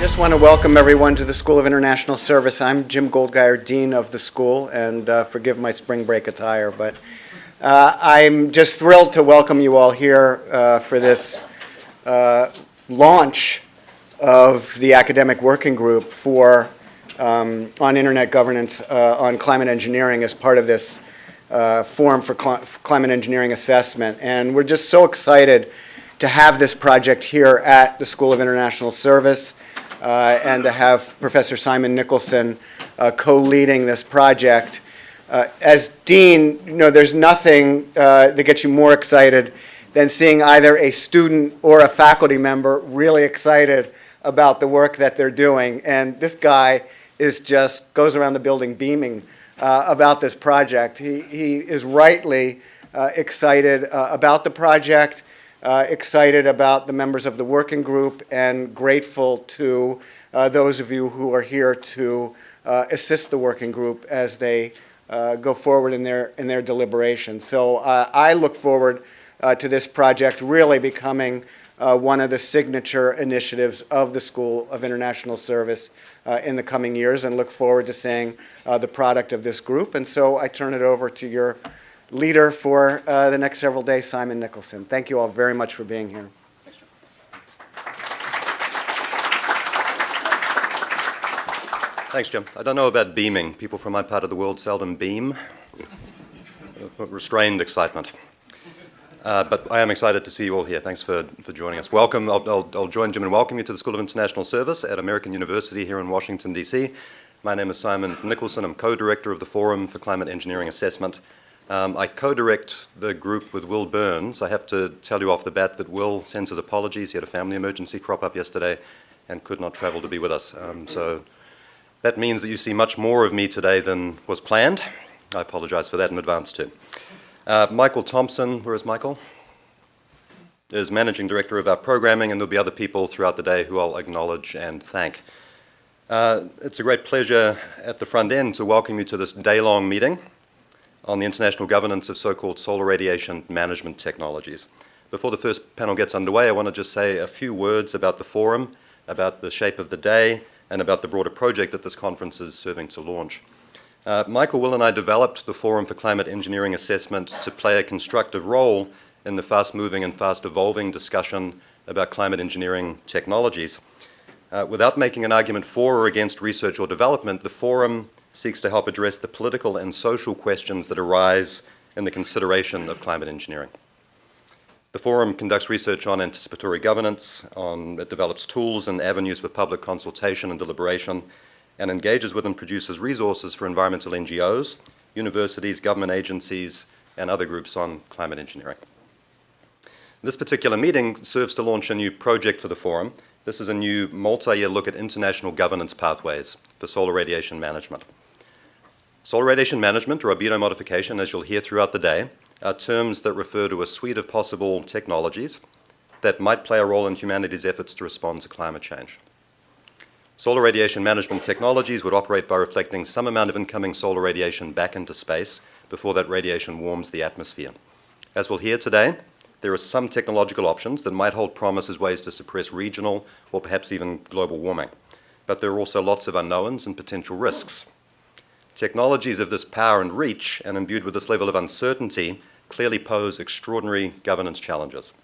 Just want to welcome everyone to the School of International Service. I'm Jim Goldgeier, Dean of the school, and forgive my spring break attire, but I'm just thrilled to welcome you all here for this launch of the academic working group on internet governance on climate engineering as part of this forum for climate engineering assessment. And we're just so excited to have this project here at the School of International Service and to have Professor Simon Nicholson co-leading this project. As Dean, there's nothing that gets you more excited than seeing either a student or a faculty member really excited about the work that they're doing. And this guy goes around the building beaming about this project. He is rightly excited about the project, excited about the members of the working group, and grateful to those of you who are here to assist the working group as they go forward in their deliberations. So I look forward to this project really becoming one of the signature initiatives of the School of International Service in the coming years, and look forward to seeing the product of this group. And so I turn it over to your leader for the next several days, Simon Nicholson. Thank you all very much for being here. Thanks, Jim. I don't know about beaming. People from my part of the world seldom beam. Restrained excitement. But I am excited to see you all here. Thanks for joining us. Welcome. I'll join Jim and welcome you to the School of International Service at American University here in Washington, D.C. My name is Simon Nicholson. I'm co-director of the Forum for Climate Engineering Assessment. I co-direct the group with Will Burns. I have to tell you off the bat that Will sends his apologies. He had a family emergency crop up yesterday and could not travel to be with us. So that means that you see much more of me today than was planned. I apologize for that in advance too. Michael Thompson, where is Michael? Is managing director of our programming, and there'll be other people throughout the day who I'll acknowledge and thank. It's a great pleasure at the front end to welcome you to this day-long meeting on the international governance of so-called solar radiation management technologies. Before the first panel gets underway, I want to just say a few words about the forum, about the shape of the day, and about the broader project that this conference is serving to launch. Michael, Will, and I developed the Forum for Climate Engineering Assessment to play a constructive role in the fast-moving and fast-evolving discussion about climate engineering technologies. Without making an argument for or against research or development, the Forum seeks to help address the political and social questions that arise in the consideration of climate engineering. The Forum conducts research on anticipatory governance, it develops tools and avenues for public consultation and deliberation, and engages with and produces resources for environmental NGOs, universities, government agencies, and other groups on climate engineering. This particular meeting serves to launch a new project for the Forum. This is a new multi-year look at international governance pathways for solar radiation management. Solar radiation management, or albedo modification, as you'll hear throughout the day, are terms that refer to a suite of possible technologies that might play a role in humanity's efforts to respond to climate change. Solar radiation management technologies would operate by reflecting some amount of incoming solar radiation back into space before that radiation warms the atmosphere. As we'll hear today, there are some technological options that might hold promise as ways to suppress regional or perhaps even global warming. But there are also lots of unknowns and potential risks. Technologies of this power and reach, and imbued with this level of uncertainty, clearly pose extraordinary governance challenges.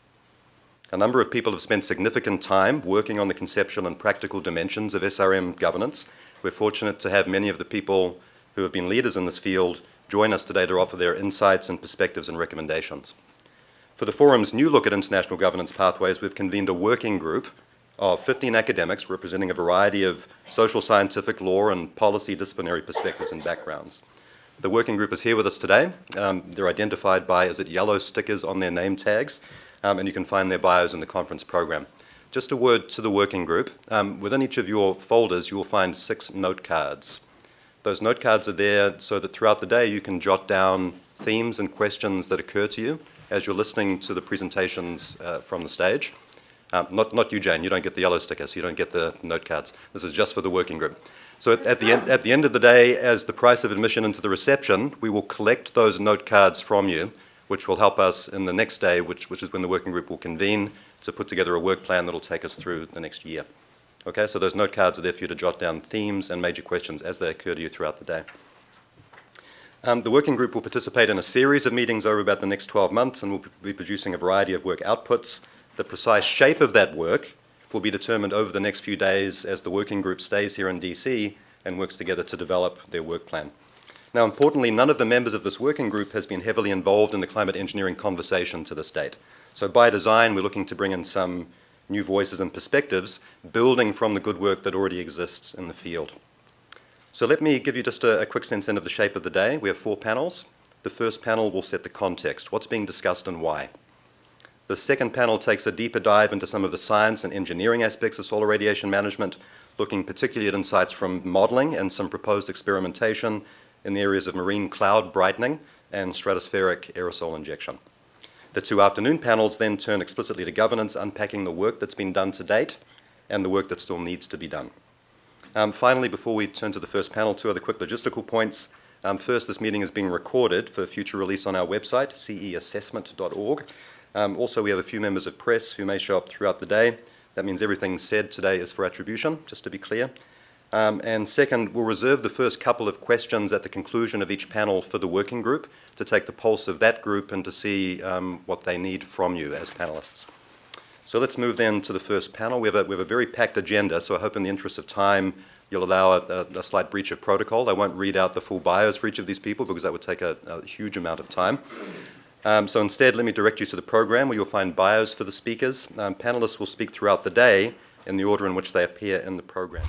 A number of people have spent significant time working on the conceptual and practical dimensions of SRM governance. We're fortunate to have many of the people who have been leaders in this field join us today to offer their insights and perspectives and recommendations. For the Forum's new look at international governance pathways, we've convened a working group of 15 academics representing a variety of social, scientific, law, and policy disciplinary perspectives and backgrounds. The working group is here with us today. They're identified by, yellow stickers on their name tags. And you can find their bios in the conference program. Just a word to the working group. Within each of your folders, you will find 6 note cards. Those note cards are there so that throughout the day you can jot down themes and questions that occur to you as you're listening to the presentations from the stage. Not you, Jane. You don't get the yellow stickers. You don't get the note cards. This is just for the working group. So at the end of the day, as the price of admission into the reception, we will collect those note cards from you, which will help us in the next day, which is when the working group will convene to put together a work plan that will take us through the next year. Okay, so those note cards are there for you to jot down themes and major questions as they occur to you throughout the day. The working group will participate in a series of meetings over about the next 12 months and will be producing a variety of work outputs. The precise shape of that work will be determined over the next few days as the working group stays here in DC and works together to develop their work plan. Now, importantly, none of the members of this working group has been heavily involved in the climate engineering conversation to this date. So by design, we're looking to bring in some new voices and perspectives, building from the good work that already exists in the field. So let me give you just a quick sense of the shape of the day. We have 4 panels. The first panel will set the context, what's being discussed and why. The second panel takes a deeper dive into some of the science and engineering aspects of solar radiation management, looking particularly at insights from modeling and some proposed experimentation in the areas of marine cloud brightening and stratospheric aerosol injection. The 2 afternoon panels then turn explicitly to governance, unpacking the work that's been done to date and the work that still needs to be done. Finally, before we turn to the first panel, 2 other quick logistical points. First, this meeting is being recorded for future release on our website, ceassessment.org. Also, we have a few members of press who may show up throughout the day. That means everything said today is for attribution, just to be clear. And second, we'll reserve the first couple of questions at the conclusion of each panel for the working group to take the pulse of that group and to see what they need from you as panelists. So let's move then to the first panel. We have a very packed agenda, so I hope in the interest of time you'll allow a slight breach of protocol. I won't read out the full bios for each of these people because that would take a huge amount of time. So instead, let me direct you to the program where you'll find bios for the speakers. Panelists will speak throughout the day in the order in which they appear in the program.